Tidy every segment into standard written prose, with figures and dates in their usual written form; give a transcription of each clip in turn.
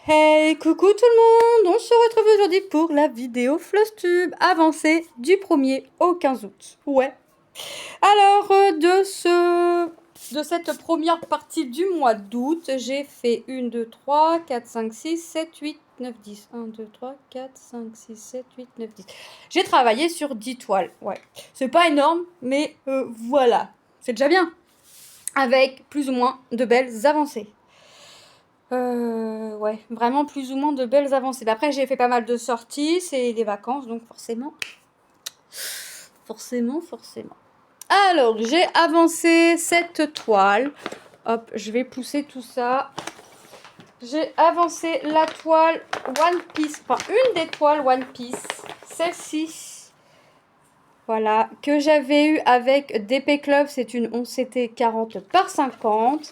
Hey, coucou tout le monde! On se retrouve aujourd'hui pour la vidéo Flosstube avancée du 1er au 15 août. Ouais. Alors, de cette première partie du mois d'août, j'ai fait 1, 2, 3, 4, 5, 6, 7, 8, 9, 10. 1, 2, 3, 4, 5, 6, 7, 8, 9, 10. J'ai travaillé sur 10 toiles. Ouais. C'est pas énorme, mais voilà. C'est déjà bien. Avec plus ou moins de belles avancées. Ouais, vraiment plus ou moins de belles avancées. Après, j'ai fait pas mal de sorties, c'est les vacances, donc forcément. Alors, j'ai avancé cette toile. Hop, je vais pousser tout ça. J'ai avancé la toile One Piece, enfin une des toiles One Piece, celle-ci. Voilà, que j'avais eu avec DP Club, c'est une 11CT 40 par 50.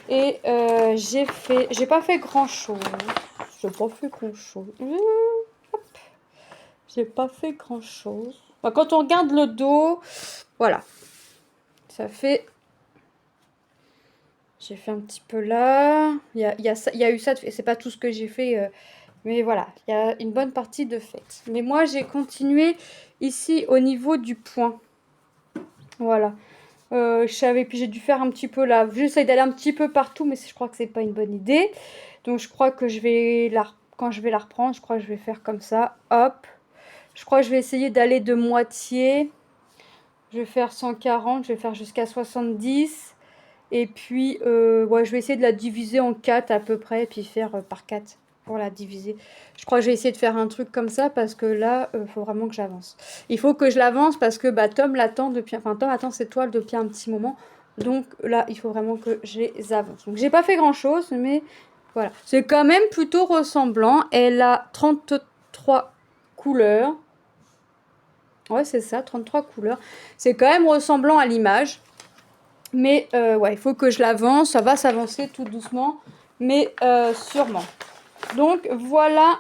Et j'ai pas fait grand chose. J'ai pas fait grand chose. Bah, quand on regarde le dos, voilà. Ça fait. J'ai fait un petit peu là. Il y a eu ça. C'est pas tout ce que j'ai fait. Mais voilà, il y a une bonne partie de fait. Mais moi, j'ai continué ici au niveau du point. Voilà. Je savais, puis j'ai dû faire un petit peu là. J'essaie d'aller un petit peu partout, mais je crois que c'est pas une bonne idée. Donc je crois que quand je vais la reprendre, je crois que je vais faire comme ça. Hop. Je crois que je vais essayer d'aller de moitié. Je vais faire 140, je vais faire jusqu'à 70. Et puis, ouais, je vais essayer de la diviser en 4 à peu près, et puis faire par 4 pour la diviser. Je crois que je vais essayer de faire un truc comme ça, parce que là, faut vraiment que j'avance. Il faut que je l'avance, parce que bah, Tom attend cette toile depuis un petit moment. Donc là, il faut vraiment que je les avance. Donc j'ai pas fait grand chose, mais voilà. C'est quand même plutôt ressemblant. Elle a 33 couleurs. Ouais, c'est ça, 33 couleurs. C'est quand même ressemblant à l'image. Mais ouais, il faut que je l'avance. Ça va s'avancer tout doucement, mais sûrement. Donc voilà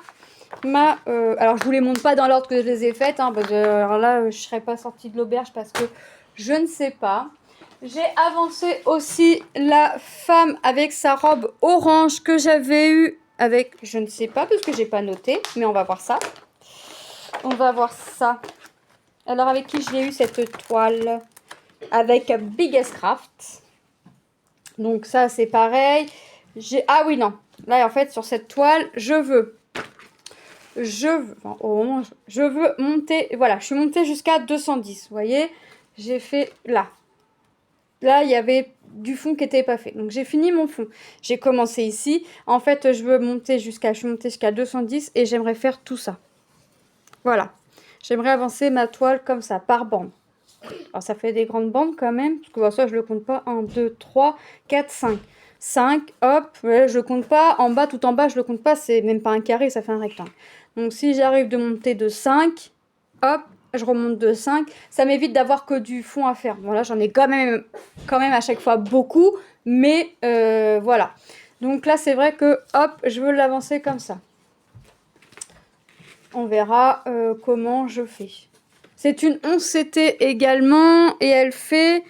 ma... alors je vous les montre pas dans l'ordre que je les ai faites. Hein, parce que, alors là, je serais pas sortie de l'auberge parce que je ne sais pas. J'ai avancé aussi la femme avec sa robe orange que j'avais eue avec... Je ne sais pas parce que j'ai pas noté. Mais on va voir ça. On va voir ça. Alors avec qui j'ai eu cette toile? Avec Biggest Craft. Donc ça c'est pareil. Ah oui non. Là en fait sur cette toile je veux monter. Voilà, je suis montée jusqu'à 210. Vous voyez, j'ai fait là. Là il y avait du fond qui n'était pas fait. Donc j'ai fini mon fond. J'ai commencé ici. En fait je suis montée jusqu'à 210 et j'aimerais faire tout ça. Voilà. J'aimerais avancer ma toile comme ça par bande. Alors, ça fait des grandes bandes quand même. Parce que bon, ça, je le compte pas. 1, 2, 3, 4, 5. 5, hop. Ouais, je le compte pas. En bas, tout en bas, je le compte pas. C'est même pas un carré, ça fait un rectangle. Donc, si j'arrive de monter de 5, hop, je remonte de 5. Ça m'évite d'avoir que du fond à faire. Bon, là, j'en ai quand même à chaque fois beaucoup. Mais voilà. Donc là, c'est vrai que, hop, je veux l'avancer comme ça. On verra comment je fais. C'est une 11CT également. Et elle fait...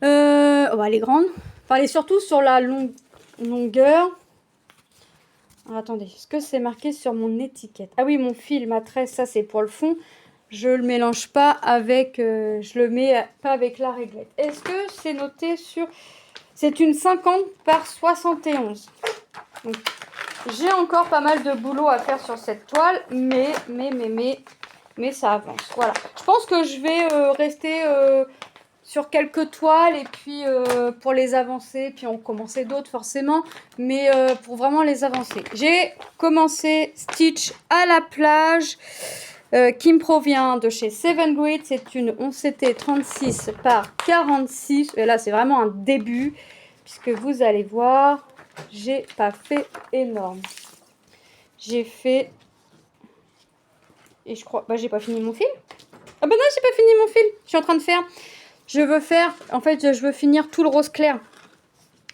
oh, elle est grande. Enfin, elle est surtout sur la longueur. Alors, attendez, est-ce que c'est marqué sur mon étiquette? Ah oui, mon fil, ma tresse, ça c'est pour le fond. Je le mélange pas avec... je le mets pas avec la réglette. Est-ce que c'est noté sur... C'est une 50 par 71. Donc, j'ai encore pas mal de boulot à faire sur cette toile. Mais ça avance. Voilà. Je pense que je vais rester sur quelques toiles et puis pour les avancer. Puis on commençait d'autres forcément. Mais pour vraiment les avancer. J'ai commencé Stitch à la plage. Qui me provient de chez Seven Grid. C'est une 11CT 36 par 46. Et là, c'est vraiment un début. Puisque vous allez voir, j'ai pas fait énorme. J'ai fait... Et je crois... Bah, j'ai pas fini mon fil. Ah bah non, j'ai pas fini mon fil. Je suis en train de faire... Je veux faire... En fait, je veux finir tout le rose clair.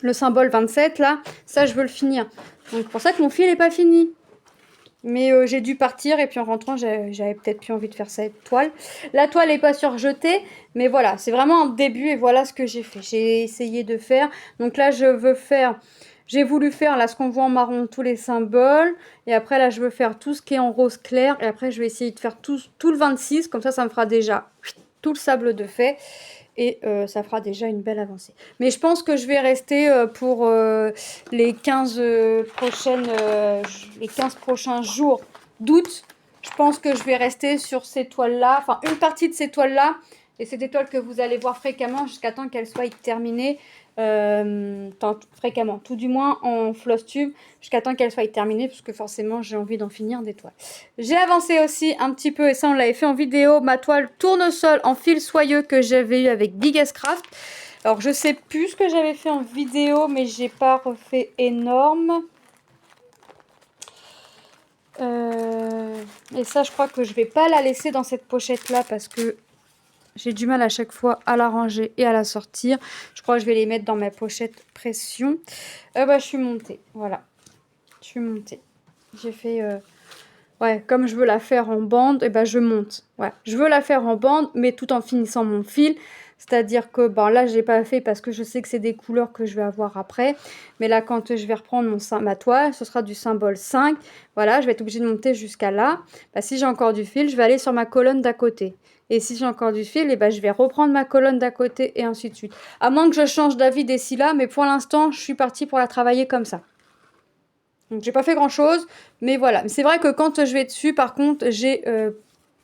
Le symbole 27, là. Ça, je veux le finir. Donc, c'est pour ça que mon fil n'est pas fini. Mais j'ai dû partir. Et puis, en rentrant, j'avais peut-être plus envie de faire cette toile. La toile n'est pas surjetée. Mais voilà, c'est vraiment un début. Et voilà ce que j'ai fait. J'ai essayé de faire. Donc là, je veux faire J'ai voulu faire là ce qu'on voit en marron, tous les symboles. Et après là, je veux faire tout ce qui est en rose clair. Et après, je vais essayer de faire tout le 26. Comme ça me fera déjà tout le sable de fée. Et ça fera déjà une belle avancée. Mais je pense que je vais rester pour les 15 prochains jours d'août. Je pense que je vais rester sur ces toiles-là, enfin une partie de ces toiles-là. Et c'est des toiles que vous allez voir fréquemment jusqu'à temps qu'elles soient terminées. Fréquemment, tout du moins en floss tube, jusqu'à temps qu'elles soient terminées, parce que forcément j'ai envie d'en finir des toiles. J'ai avancé aussi un petit peu, et ça on l'avait fait en vidéo, ma toile tournesol en fil soyeux que j'avais eu avec Biggest Craft. Alors je sais plus ce que j'avais fait en vidéo, mais j'ai pas refait énorme. Et ça je crois que je vais pas la laisser dans cette pochette là, parce que j'ai du mal à chaque fois à la ranger et à la sortir. Je crois que je vais les mettre dans ma pochette pression. Je suis montée. Voilà. Je suis montée. J'ai fait... Ouais, comme je veux la faire en bande, je monte. Ouais, je veux la faire en bande, mais tout en finissant mon fil. C'est-à-dire que là, je l'ai pas fait parce que je sais que c'est des couleurs que je vais avoir après. Mais là, quand je vais reprendre ma toile, ce sera du symbole 5. Voilà, je vais être obligée de monter jusqu'à là. Si j'ai encore du fil, je vais aller sur ma colonne d'à côté. Et si j'ai encore du fil, je vais reprendre ma colonne d'à côté et ainsi de suite. À moins que je change d'avis d'ici là, mais pour l'instant, je suis partie pour la travailler comme ça. Donc j'ai pas fait grand chose, mais voilà. C'est vrai que quand je vais dessus, par contre, j'ai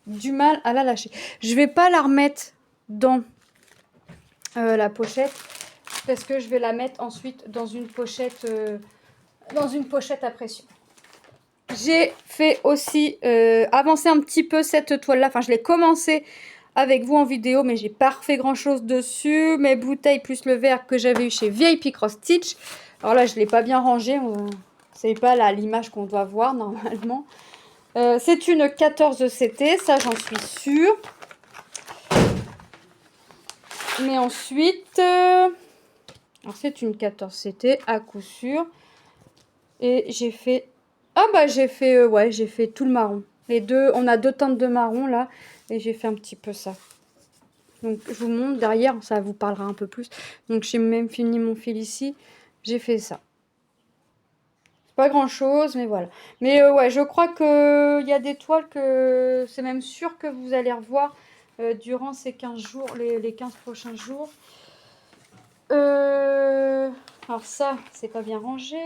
du mal à la lâcher. Je vais pas la remettre dans la pochette, parce que je vais la mettre ensuite dans une pochette à pression. J'ai fait aussi avancer un petit peu cette toile-là. Enfin, je l'ai commencé avec vous en vidéo, mais j'ai pas refait grand-chose dessus. Mes bouteilles plus le verre que j'avais eu chez VIP Cross Stitch. Alors là, je l'ai pas bien rangé. C'est pas là l'image qu'on doit voir normalement. C'est une 14 CT, ça j'en suis sûre. Mais ensuite, alors c'est une 14 CT à coup sûr. Et j'ai fait... j'ai fait tout le marron. Les deux, on a deux teintes de marron là. Et j'ai fait un petit peu ça. Donc je vous montre derrière, ça vous parlera un peu plus. Donc j'ai même fini mon fil ici. J'ai fait ça. Pas grand chose, mais voilà. Mais je crois qu'il y a des toiles que c'est même sûr que vous allez revoir durant ces 15 jours, les 15 prochains jours. Alors ça, c'est pas bien rangé.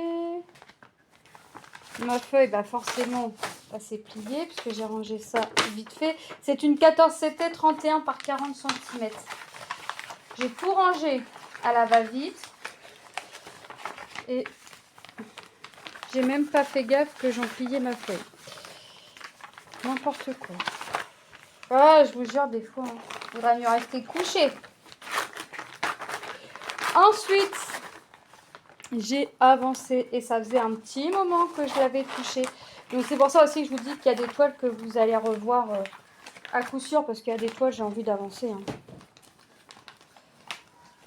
Ma feuille, forcément, c'est plié puisque j'ai rangé ça vite fait. C'est une 14 CT 31 par 40 cm. J'ai tout rangé à la va-vite. Et j'ai même pas fait gaffe que j'en pliais ma feuille. N'importe quoi. Ah, je vous jure, des fois, il vaudrait mieux rester couché. Ensuite, j'ai avancé et ça faisait un petit moment que je l'avais touché. Donc c'est pour ça aussi que je vous dis qu'il y a des toiles que vous allez revoir à coup sûr, parce qu'il y a des toiles, j'ai envie d'avancer.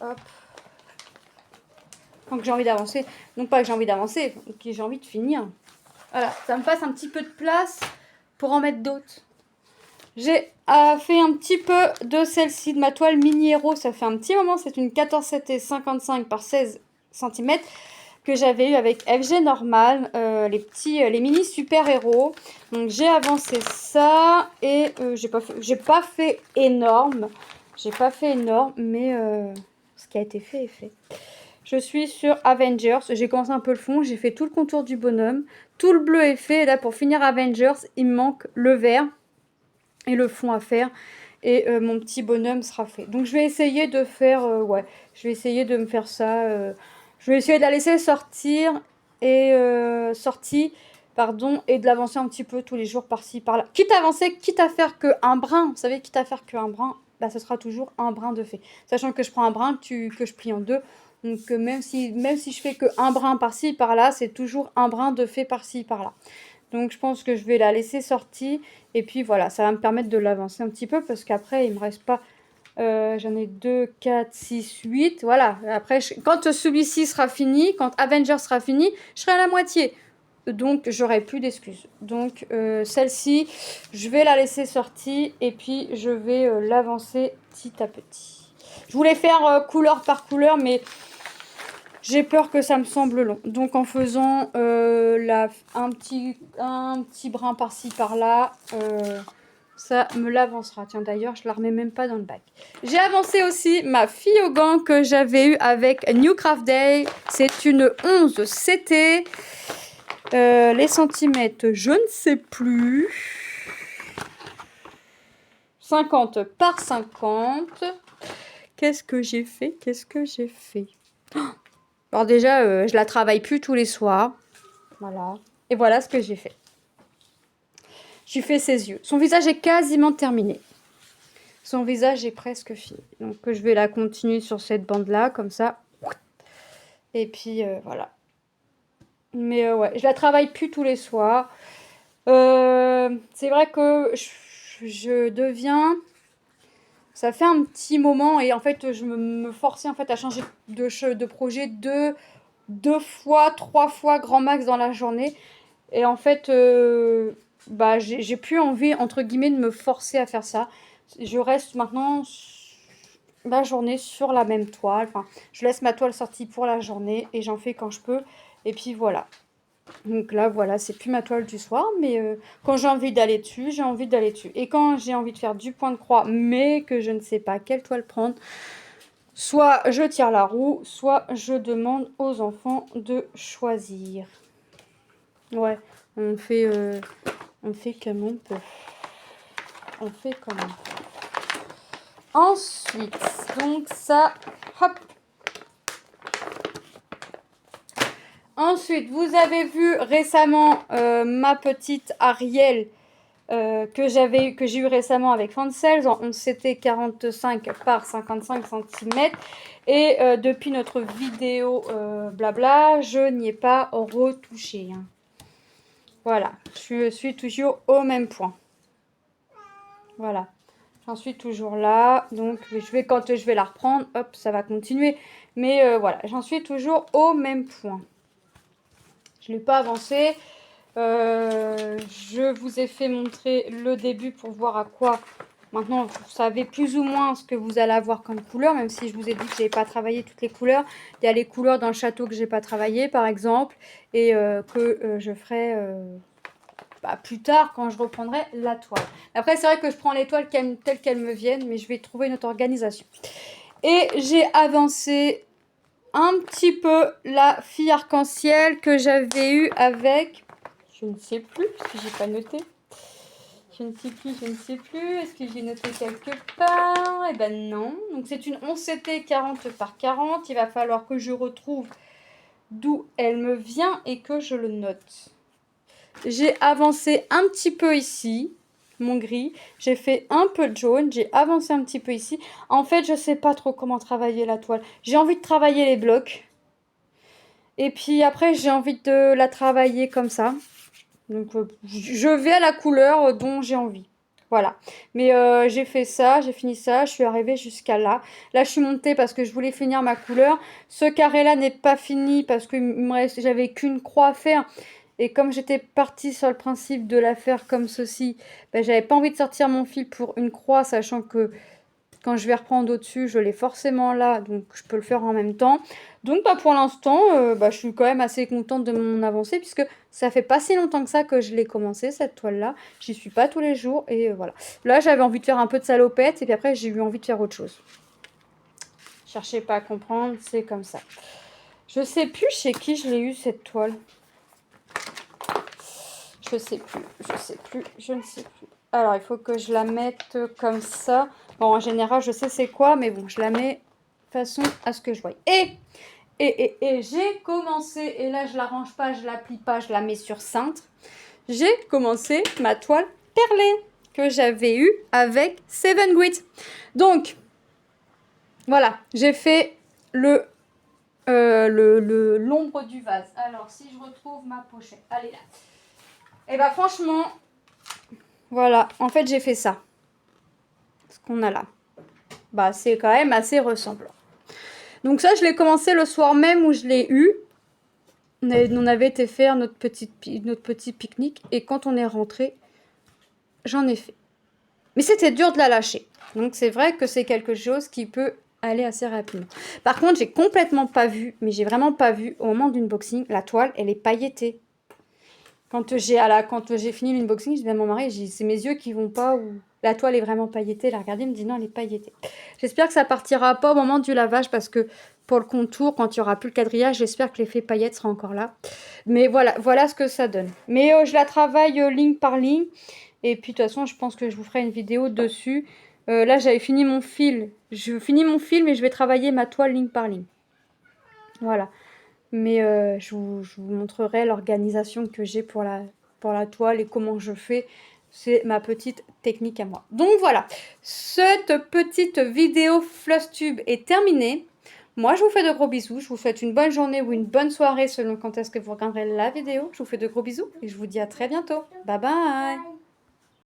Hop. Donc j'ai envie d'avancer. Non pas que j'ai envie d'avancer, que j'ai envie de finir. Voilà, ça me passe un petit peu de place pour en mettre d'autres. J'ai fait un petit peu de celle-ci, de ma toile mini héros. Ça fait un petit moment, c'est une 14,7 55 par 16 cm que j'avais eu avec FG Normal, les mini super héros. Donc j'ai avancé ça et j'ai pas fait énorme. Mais ce qui a été fait est fait. Je suis sur Avengers. J'ai commencé un peu le fond, j'ai fait tout le contour du bonhomme. Tout le bleu est fait. Et là, pour finir Avengers, il me manque le vert et le fond à faire. Et mon petit bonhomme sera fait. Donc je vais essayer de faire... je vais essayer de me faire ça. Je vais essayer de la laisser sortir et et de l'avancer un petit peu tous les jours par-ci, par-là. Quitte à avancer, quitte à faire qu'un brin. Vous savez, quitte à faire qu'un brin, ce sera toujours un brin de fait. Sachant que je prends un brin que je plie en deux. Donc même si je fais qu'un brin par-ci, par-là, c'est toujours un brin de fait par-ci, par-là. Donc je pense que je vais la laisser sortir. Et puis voilà, ça va me permettre de l'avancer un petit peu. Parce qu'après, il ne me reste pas... j'en ai 2, 4, 6, 8. Voilà. Après, quand celui-ci sera fini, quand Avengers sera fini, je serai à la moitié. Donc, j'aurai plus d'excuses. Donc, celle-ci, je vais la laisser sortir. Et puis, je vais l'avancer petit à petit. Je voulais faire couleur par couleur, mais j'ai peur que ça me semble long. Donc en faisant un petit brin par-ci par-là, ça me l'avancera. Tiens, d'ailleurs, je la remets même pas dans le bac. J'ai avancé aussi ma fille au gant que j'avais eue avec New Craft Day. C'est une 11 CT. Les centimètres, je ne sais plus. 50 par 50. Qu'est-ce que j'ai fait? Alors déjà, je la travaille plus tous les soirs. Voilà. Et voilà ce que j'ai fait. J'ai fait ses yeux. Son visage est quasiment terminé. Son visage est presque fini. Donc je vais la continuer sur cette bande-là, comme ça. Et puis voilà. Mais ouais, je la travaille plus tous les soirs. C'est vrai que je deviens... Ça fait un petit moment et en fait, je me forçais en fait à changer de projet deux fois, 3 fois grand max dans la journée. Et en fait, bah, j'ai plus envie, entre guillemets, de me forcer à faire ça. Je reste maintenant la journée sur la même toile. Enfin, je laisse ma toile sortie pour la journée et j'en fais quand je peux. Et puis voilà. Donc là, voilà, c'est plus ma toile du soir, mais quand j'ai envie d'aller dessus, j'ai envie d'aller dessus. Et quand j'ai envie de faire du point de croix, mais que je ne sais pas quelle toile prendre, soit je tire la roue, soit je demande aux enfants de choisir. Ouais, on fait comme on peut. On fait comme on peut. Ensuite, donc ça, hop. Ensuite, vous avez vu récemment ma petite Ariel que j'ai eu récemment avec Fancels en 11CT 45 par 55 cm. Et depuis notre vidéo blabla, je n'y ai pas retouché. Hein. Voilà, je suis toujours au même point. Voilà, j'en suis toujours là. Donc, quand je vais la reprendre, hop, ça va continuer. Mais voilà, j'en suis toujours au même point. Je ne l'ai pas avancé. Je vous ai fait montrer le début pour voir à quoi. Maintenant, vous savez plus ou moins ce que vous allez avoir comme couleur, même si je vous ai dit que je n'avais pas travaillé toutes les couleurs. Il y a les couleurs dans le château que je n'ai pas travaillé, par exemple, et que je ferai plus tard quand je reprendrai la toile. Après, c'est vrai que je prends les toiles telles qu'elles me viennent, mais je vais trouver une autre organisation. Et j'ai avancé un petit peu la fille arc-en-ciel que j'avais eue avec... Je ne sais plus, parce que j'ai pas noté. Je ne sais plus. Est-ce que j'ai noté quelque part? Eh ben non. Donc c'est une 11CT 40 par 40. Il va falloir que je retrouve d'où elle me vient et que je le note. J'ai avancé un petit peu ici, mon gris. J'ai fait un peu de jaune. J'ai avancé un petit peu ici. En fait, je sais pas trop comment travailler la toile. J'ai envie de travailler les blocs. Et puis après, j'ai envie de la travailler comme ça. Donc, je vais à la couleur dont j'ai envie. Voilà. Mais j'ai fait ça, j'ai fini ça, je suis arrivée jusqu'à là. Là, je suis montée parce que je voulais finir ma couleur. Ce carré-là n'est pas fini parce que j'avais qu'une croix à faire. Et comme j'étais partie sur le principe de la faire comme ceci, ben, j'avais pas envie de sortir mon fil pour une croix, sachant que quand je vais reprendre au-dessus, je l'ai forcément là, donc je peux le faire en même temps. Donc pour l'instant, je suis quand même assez contente de mon avancée, puisque ça fait pas si longtemps que ça que je l'ai commencé, cette toile-là. J'y suis pas tous les jours, et voilà. Là, j'avais envie de faire un peu de salopette, et puis après, j'ai eu envie de faire autre chose. Cherchez pas à comprendre, c'est comme ça. Je sais plus chez qui je l'ai eu, cette toile. Je ne sais plus. Alors, il faut que je la mette comme ça. Bon, en général, je sais c'est quoi, mais bon, je la mets de façon à ce que je voie. Et j'ai commencé, et là, je la range pas, je la plie pas, je la mets sur cintre. J'ai commencé ma toile perlée que j'avais eue avec Seven Grit. Donc, voilà, j'ai fait l'ombre du vase. Alors, si je retrouve ma pochette, allez là. Et bah franchement, voilà, en fait j'ai fait ça. Ce qu'on a là. Bah c'est quand même assez ressemblant. Donc ça, je l'ai commencé le soir même où je l'ai eu. On avait été faire notre petit pique-nique. Et quand on est rentré, j'en ai fait. Mais c'était dur de la lâcher. Donc c'est vrai que c'est quelque chose qui peut aller assez rapidement. Par contre, j'ai complètement pas vu, mais j'ai vraiment pas vu, au moment d'unboxing, la toile, elle est pailletée. Quand j'ai fini l'unboxing, je dis à mon mari, c'est mes yeux qui vont pas ou la toile est vraiment pailletée. Il a regardé, il me dit non, elle est pailletée. J'espère que ça partira pas au moment du lavage parce que pour le contour, quand il y aura plus le quadrillage, j'espère que l'effet paillette sera encore là. Mais voilà ce que ça donne. Mais je la travaille ligne par ligne. Et puis de toute façon, je pense que je vous ferai une vidéo dessus. Là, j'avais fini mon fil. Je finis mon fil, mais je vais travailler ma toile ligne par ligne. Voilà. Mais je vous montrerai l'organisation que j'ai pour la toile et comment je fais. C'est ma petite technique à moi. Donc voilà, cette petite vidéo Flosstube est terminée. Moi, je vous fais de gros bisous. Je vous souhaite une bonne journée ou une bonne soirée selon quand est-ce que vous regarderez la vidéo. Je vous fais de gros bisous et je vous dis à très bientôt. Bye bye.